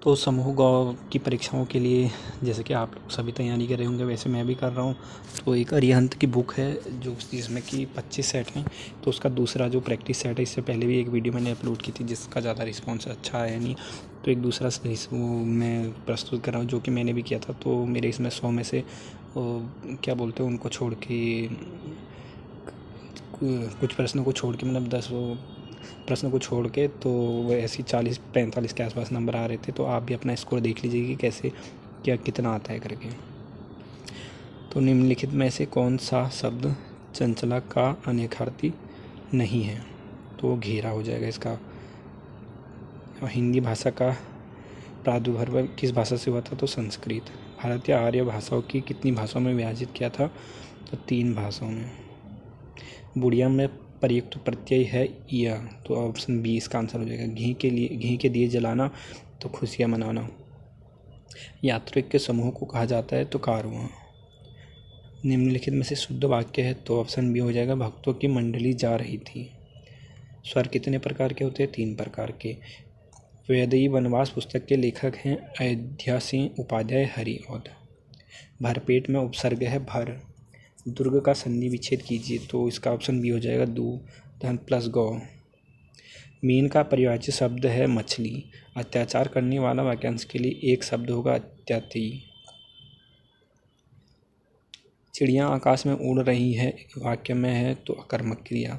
तो समूह ग की परीक्षाओं के लिए जैसे कि आप लोग सभी तैयारी कर रहे होंगे, वैसे मैं भी कर रहा हूँ। तो एक अरिहंत की बुक है जो जिसमें कि 25 सेट हैं। तो उसका दूसरा जो प्रैक्टिस सेट है, इससे पहले भी एक वीडियो मैंने अपलोड की थी जिसका ज़्यादा रिस्पॉन्स अच्छा आया नहीं। तो एक दूसरा वो मैं प्रस्तुत कर रहा हूँ जो कि मैंने भी किया था। तो मेरे इसमें 100 में से क्या बोलते हैं उनको छोड़ के, कुछ प्रश्नों को छोड़ के, मतलब 10 प्रश्न को छोड़ के, तो वो ऐसे 40-45 के आसपास नंबर आ रहे थे। तो आप भी अपना स्कोर देख लीजिए कि कैसे क्या कितना आता है करके। तो निम्नलिखित में से कौन सा शब्द चंचला का अनेकार्थी नहीं है? तो घेरा हो जाएगा इसका। और हिंदी भाषा का प्रादुर्भाव किस भाषा से हुआ था? तो संस्कृत। भारतीय आर्य भाषाओं की कितनी भाषाओं में विभाजित किया था? तो 3 भाषाओं में। बुढ़िया में प्रयुक्त प्रत्यय है या, तो ऑप्शन बी इसका आंसर हो जाएगा। घी के दिए जलाना, तो खुशियाँ मनाना। यात्रिक के समूह को कहा जाता है? तो कारवां। निम्नलिखित में से शुद्ध वाक्य है? तो ऑप्शन बी हो जाएगा, भक्तों की मंडली जा रही थी। स्वर कितने प्रकार के होते हैं? 3 प्रकार के। वैदेही वनवास पुस्तक के लेखक हैं अयोध्या सिंह उपाध्याय हरिऔध। भरपेट में उपसर्ग है भर। दुर्ग का संधि विच्छेद कीजिए, तो इसका ऑप्शन बी हो जाएगा, दू धन प्लस गौ। मीन का परिवाची शब्द है मछली। अत्याचार करने वाला वाक्यांश के लिए एक शब्द होगा अत्याति। चिड़िया आकाश में उड़ रही है वाक्य में है? तो अकर्मक क्रिया।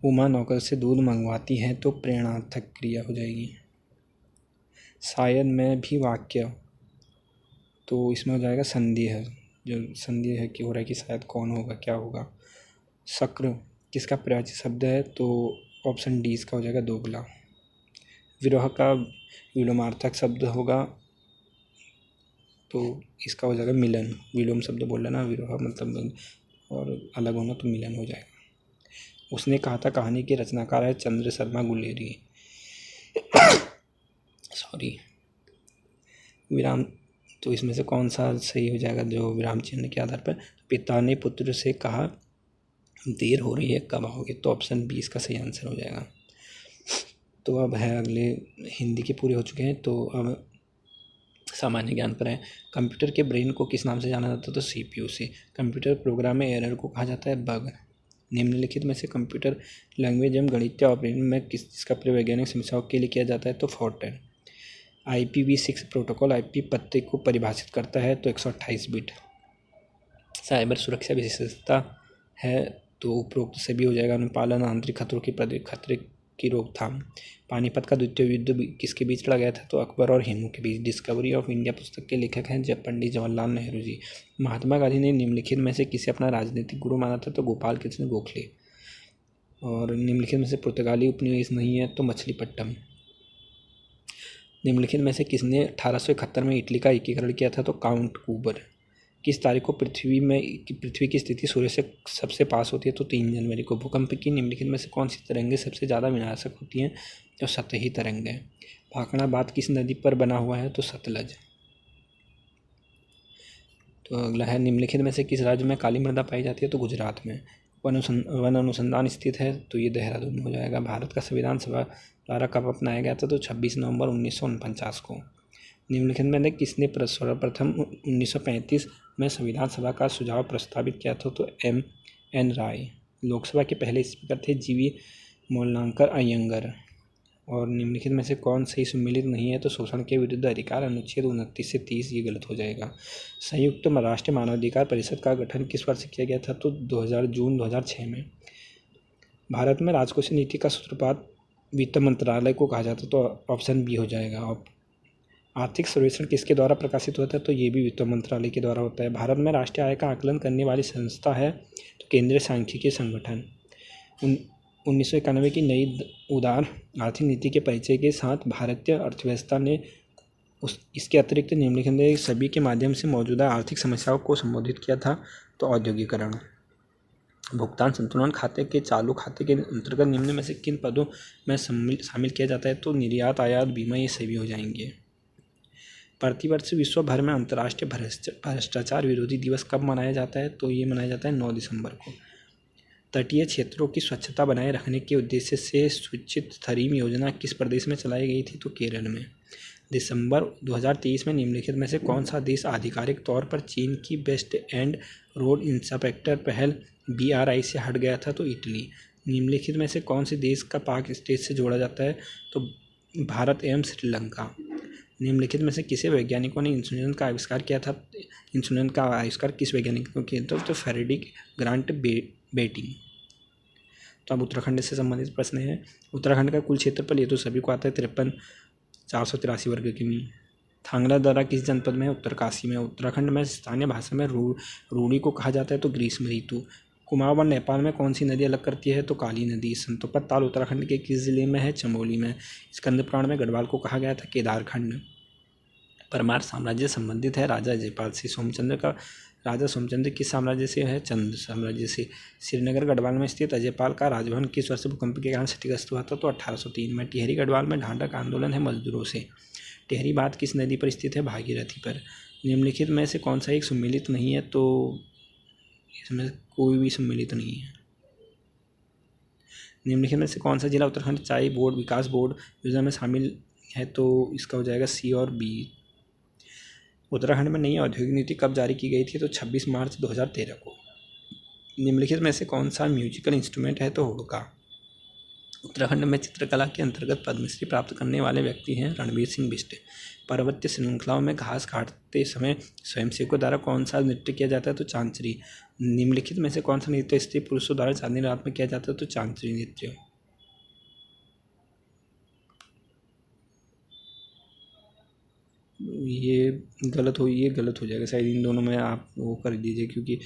उमा नौकर से दूध मंगवाती है? तो प्रेरणार्थक क्रिया हो जाएगी। शायद में भी वाक्य, तो इसमें हो जाएगा संदेह, जो संदेह है कि हो रहा है कि शायद कौन होगा, क्या होगा। शक्र किसका पर्यायवाची शब्द है? तो ऑप्शन डी इसका हो जाएगा दोगला। विरह का विलोमार्थक शब्द होगा? तो इसका हो जाएगा मिलन। विलोम शब्द बोल रहा ना, विरह मतलब और अलग होना, तो मिलन हो जाएगा। उसने कहा था कहानी के रचनाकार है चंद्र शर्मा गुलेरी। सॉरी, विराम, तो इसमें से कौन सा सही हो जाएगा जो विराम चिन्ह के आधार पर? पिता ने पुत्र से कहा देर हो रही है, कब आओगे? तो ऑप्शन बी इसका सही आंसर हो जाएगा। तो अब है अगले, हिंदी के पूरे हो चुके हैं। तो अब सामान्य ज्ञान पर है। कंप्यूटर के ब्रेन को किस नाम से जाना जाता है? तो सीपीयू से। कंप्यूटर प्रोग्राम में एरर को कहा जाता है बग। निम्नलिखित में से कंप्यूटर लैंग्वेज एवं गणितीय ऑपरेशन में किसका प्रयोग वैज्ञानिक समस्याओं के लिए किया जाता है? तो फोर्ट्रैन। IPv6 प्रोटोकॉल IP पते को परिभाषित करता है? तो 128 बिट। साइबर सुरक्षा विशेषता है? तो उपरोक्त से भी हो जाएगा। अनुपालन, आंतरिक खतरों की खतरे की रोकथाम। पानीपत का द्वितीय युद्ध किसके बीच लड़ा गया था? तो अकबर और हेमू के बीच। डिस्कवरी ऑफ इंडिया पुस्तक के लेखक हैं पंडित जवाहरलाल नेहरू जी। महात्मा गांधी ने निम्नलिखित में से किसे अपना राजनीतिक गुरु माना था? तो गोपाल कृष्ण गोखले। और निम्नलिखित में से पुर्तगाली उपनिवेश नहीं है? तो मछलीपट्टनम। निम्नलिखित में से किसने 1871 में इटली का एकीकरण किया था? तो काउंट कूबर। किस तारीख को पृथ्वी की स्थिति सूर्य से सबसे पास होती है? तो 3 जनवरी को। भूकंप की निम्नलिखित में से कौन सी तरंगें सबसे ज़्यादा विनाशक होती हैं? तो सतही तरंगें। भाखड़ा बांध किस नदी पर बना हुआ है? तो सतलज। तो अगला है, निम्नलिखित में से किस राज्य में काली मृदा पाई जाती है? तो गुजरात में। वन अनुसंधान स्थित है? तो ये देहरादून हो जाएगा। भारत का संविधान सभा द्वारा कब अपनाया गया था? तो 26 नवंबर 1949 को। निम्नलिखित में किसने सर्वप्रथम 1935 में संविधान सभा का सुझाव प्रस्तावित किया था? तो MN राय। लोकसभा के पहले स्पीकर थे GV मोलांकर अयंगर। और निम्नलिखित में से कौन सही सम्मिलित नहीं है? तो शोषण के विरुद्ध अधिकार अनुच्छेद 29 से 30, ये गलत हो जाएगा। संयुक्त राष्ट्र मानवाधिकार परिषद का गठन किस वर्ष किया गया था? तो जून 2006 में। भारत में राजकोषीय नीति का सूत्रपात वित्त मंत्रालय को कहा जाता है? तो ऑप्शन बी हो जाएगा। आर्थिक सर्वेक्षण किसके द्वारा प्रकाशित होता है? तो ये भी वित्त मंत्रालय के द्वारा होता है। भारत में राष्ट्रीय आय का आकलन करने वाली संस्था है? तो केंद्रीय सांख्यिकी संगठन। 1991 की नई उदार आर्थिक नीति के परिचय के साथ भारतीय अर्थव्यवस्था ने इसके अतिरिक्त निम्नलिखित सभी के माध्यम से मौजूदा आर्थिक समस्याओं को संबोधित किया था? तो औद्योगिकरण। भुगतान संतुलन खाते के चालू खाते के अंतर्गत निम्न में से किन पदों में शामिल किया जाता है? तो निर्यात, आयात, बीमा, ये सभी हो जाएंगे। प्रतिवर्ष विश्व भर में अंतर्राष्ट्रीय भ्रष्टाचार विरोधी दिवस कब मनाया जाता है? तो ये मनाया जाता है 9 दिसंबर को। तटीय क्षेत्रों की स्वच्छता बनाए रखने के उद्देश्य से स्वच्छित थरीम योजना किस प्रदेश में चलाई गई थी? तो केरल में। दिसंबर 2023 में निम्नलिखित में से कौन सा देश आधिकारिक तौर पर चीन की बेल्ट एंड रोड इंफ्रास्ट्रक्चर पहल BRI से हट गया था? तो इटली। निम्नलिखित में से कौन से देश का पाक स्टेट से जोड़ा जाता है? तो भारत एवं श्रीलंका। निम्नलिखित में से किसे वैज्ञानिकों ने इंसुलिन का आविष्कार किया था? इंसुलिन का आविष्कार किस वैज्ञानिक ने किया था? तो फेरेडिक ग्रांट बेटिंग। तो अब उत्तराखंड से संबंधित प्रश्न है। उत्तराखंड का कुल क्षेत्रफल ये तो सभी को आता है 53,483 वर्ग किमी। थांगला दर्रा किस जनपद में है? उत्तरकाशी में। उत्तराखंड में स्थानीय भाषा में रूड़ी को कहा जाता है तो ग्रीष्म ऋतु। कुमाऊं और नेपाल में कौन सी नदी अलग करती है? तो काली नदी। संतोपत ताल उत्तराखंड के किस जिले में है? चमोली में। स्कंद पुराण में गढ़वाल को कहा गया था केदारखंड। परमार साम्राज्य संबंधित है राजा जयपाल से। राजा सोमचंद्र किस साम्राज्य से है? चंद्र साम्राज्य से। श्रीनगर गढ़वाल में स्थित अजयपाल का राजभवन किस वर्ष भूकंप के कारण क्षतिग्रस्त हुआ था? तो 1803 में। टिहरी गढ़वाल में ढांढक आंदोलन है मजदूरों से। टिहरी बांध किस नदी पर स्थित है? भागीरथी पर। निम्नलिखित में से कौन सा एक सम्मिलित नहीं है? तो इसमें कोई भी सम्मिलित नहीं है। निम्नलिखित में से कौन सा जिला उत्तराखंड चाय बोर्ड विकास बोर्ड योजना में शामिल है? तो इसका हो जाएगा C और B। उत्तराखंड में नई औद्योगिक नीति कब जारी की गई थी? तो 26 मार्च 2013 को। निम्नलिखित में से कौन सा म्यूजिकल इंस्ट्रूमेंट है? तो हुड़का। उत्तराखंड में चित्रकला के अंतर्गत पद्मश्री प्राप्त करने वाले व्यक्ति हैं रणवीर सिंह बिष्ट। पर्वतीय श्रृंखलाओं में घास काटते समय स्वयंसेवकों द्वारा कौन सा नृत्य किया जाता है? तो चांचरी। निम्नलिखित में से कौन सा नृत्य स्त्री पुरुषों द्वारा चांदनी रात में किया जाता है? तो चांचरी नृत्य। ये गलत हो जाएगा शायद। इन दोनों में आप वो कर दीजिए, क्योंकि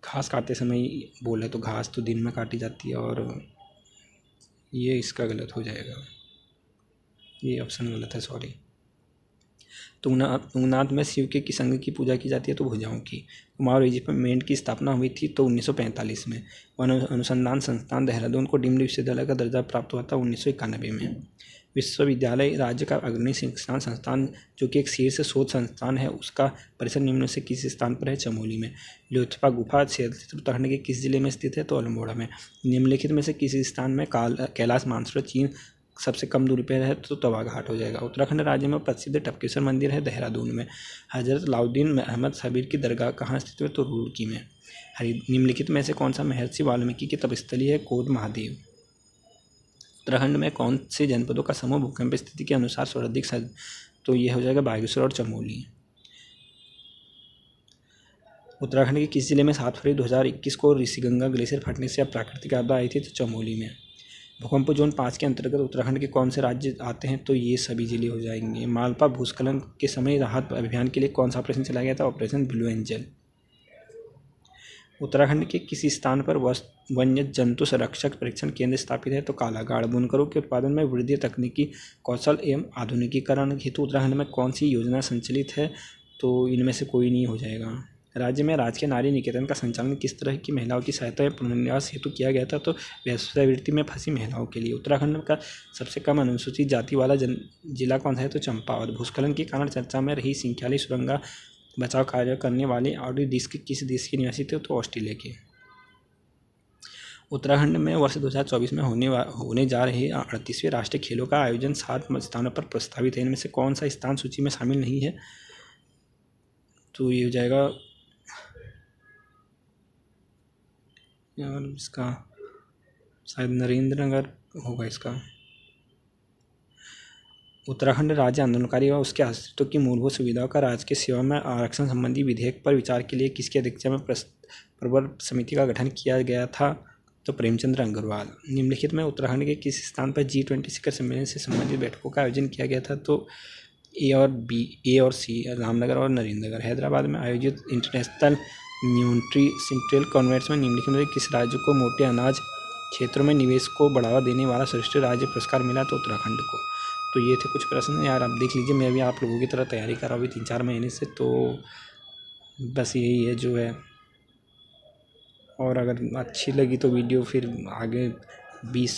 घास काटते समय बोले तो घास तो दिन में काटी जाती है, और ये इसका गलत हो जाएगा। ये ऑप्शन गलत है, सॉरी। तुंगनाथ में शिव के किस अंग की पूजा की जाती है? तो भुजाओं की। कुमाऊं रेजिमेंट की स्थापना हुई थी तो 1945 में। वन अनुसंधान संस्थान देहरादून को डीम्ड विश्वविद्यालय का दर्जा प्राप्त हुआ था 1991 में। विश्वविद्यालय राज्य का अग्रणी शिक्षण संस्थान जो कि एक शीर्ष शोध संस्थान है, उसका परिसर निम्न से किस स्थान पर है? चमोली में। ल्योथ्पा गुफा क्षेत्र उत्तराखंड के किस जिले में स्थित है? तो अल्मोड़ा में। निम्नलिखित में से किस स्थान में कैलाश मानसरोवर चीन सबसे कम दूरी पर है? तो तवा घाट हो जाएगा। उत्तराखंड राज्य में प्रसिद्ध टपकेश्वर मंदिर है देहरादून में। हजरत लाउद्दीन अहमद सबीर की दरगाह कहाँ स्थित है? तो रुड़की में। निम्नलिखित में से कौन सा महर्षि वाल्मीकि की तपस्थली है? कोट महादेव। उत्तराखंड में कौन से जनपदों का समूह भूकंप स्थिति के अनुसार सर्वाधिक तो ये हो जाएगा बागेश्वर और चमोली। उत्तराखंड के किस जिले में 7 फरवरी 2021 को ऋषिगंगा ग्लेशियर फटने से प्राकृतिक आपदा आई थी? तो चमोली में। भूकंप जोन 5 के अंतर्गत उत्तराखंड के कौन से राज्य आते हैं? तो ये सभी जिले हो जाएंगे। मालपा भूस्खलन के समय राहत अभियान के लिए कौन सा ऑपरेशन चलाया गया था? Operation blue angel. उत्तराखंड के किस स्थान पर वन्य जंतु संरक्षक परीक्षण केंद्र स्थापित है? तो कालागाड़। बुनकरों के उत्पादन में वृद्धि, तकनीकी कौशल एवं आधुनिकीकरण हेतु उत्तराखंड में कौन सी योजना संचालित है? तो इनमें से कोई नहीं हो जाएगा। राज्य में राजकीय नारी निकेतन का संचालन किस तरह की महिलाओं की सहायता एवं पुनर्वास हेतु किया गया था? तो वेश्यावृत्ति में फंसी महिलाओं के लिए। उत्तराखंड का सबसे कम अनुसूचित जाति वाला जिला कौन सा है? तो चंपावत। भूस्खलन के कारण चर्चा में रही सिंख्याली सुरंग बचाव कार्य करने वाले ऑडिडिस्क किस देश के निवासी थे? तो ऑस्ट्रेलिया के। उत्तराखंड में वर्ष 2024 में होने जा रहे 38वें राष्ट्रीय खेलों का आयोजन 7 स्थानों पर प्रस्तावित है। इनमें से कौन सा स्थान सूची में शामिल नहीं है? तो ये हो जाएगा यार, इसका शायद नरेंद्रनगर होगा इसका। उत्तराखंड राज्य आंदोलनकारी व उसके अस्तित्व की मूलभूत सुविधाओं का राजकीय सेवा में आरक्षण संबंधी विधेयक पर विचार के लिए किसकी अध्यक्षता में प्रवर समिति का गठन किया गया था? तो प्रेमचंद्र अग्रवाल। निम्नलिखित में उत्तराखंड के किस स्थान पर G20 शिखर सम्मेलन से संबंधित बैठकों का आयोजन किया गया था? तो ए और सी रामनगर और नरेंद्रनगर। हैदराबाद में आयोजित इंटरनेशनल न्यूट्रिशनल कॉन्फ्रेंस में निम्नलिखित में किस राज्य को मोटे अनाज क्षेत्रों में निवेश को बढ़ावा देने वाला श्रेष्ठ राज्य पुरस्कार मिला? तो उत्तराखंड को। तो ये थे कुछ प्रश्न यार, आप देख लीजिए। मैं भी आप लोगों की तरह तैयारी कर रहा हूँ अभी 3-4 महीने से, तो बस यही है जो है। और अगर अच्छी लगी तो वीडियो फिर आगे 20